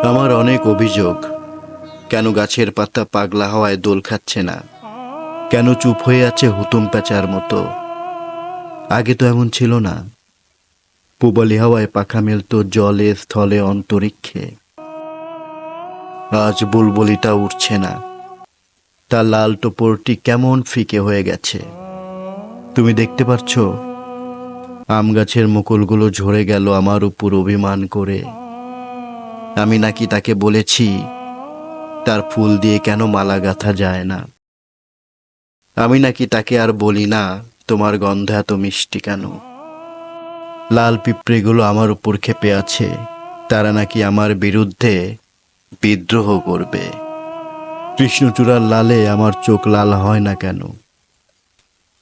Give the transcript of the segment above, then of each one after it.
আমার অনেক অভিযোগ। কেন গাছের পাতা পাগলা হওয়ায় দোল খাচ্ছে না? কেন চুপ হয়ে আছে হুতুম প্যাঁচার মতো? আগে তো এমন ছিল না। পূবালি হাওয়ায় পাখা মেলতো জলে স্থলে অন্তরিক্ষে। আজ বুলবুলিটা উঠছে না। তার লাল টোপরটি কেমন ফিকে হয়ে গেছে। তুমি দেখতে পারছো? আম গাছের মুকুলগুলো ঝরে গেল আমার উপর অভিমান করে। আমি নাকি তাকে বলেছি তার ফুল দিয়ে কেন মালা গাঁথা যায় না। আমি নাকি তাকে আর বলি না তোমার গন্ধ এত মিষ্টি কেন। লাল পিঁপড়েগুলো আমার উপর ক্ষেপে আছে। তারা নাকি আমার বিরুদ্ধে বিদ্রোহ করবে। কৃষ্ণচূড়ার লালে আমার চোখ লাল হয় না কেন?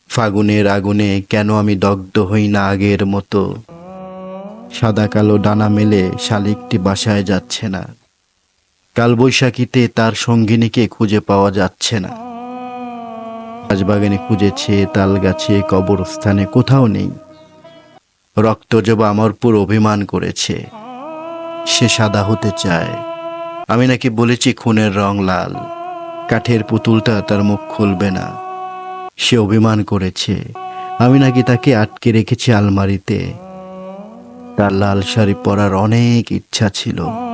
ফাগুনের আগুনে কেন আমি দগ্ধ হই না আগের মতো? সাদা কালো ডানা মেলে শালিকটি বাসায় যাচ্ছে না। কালবৈশাখীতে তার সঙ্গিনীকে খুঁজে পাওয়া যাচ্ছে না। রাজবাগানে খুঁজেছে, তাল গাছে, কবরস্থানে, কোথাও নেই। রক্তজবা আমার উপর অভিমান করেছে। সে সাদা হতে চায়। আমি নাকি বলেছি খুনের রং লাল। কাঠের পুতুলটা তার মুখ খুলবে না। সে অভিমান করেছে। আমি নাকি তাকে আটকে রেখেছি আলমারিতে। তার লাল শাড়ি পরার অনেক ইচ্ছা ছিল।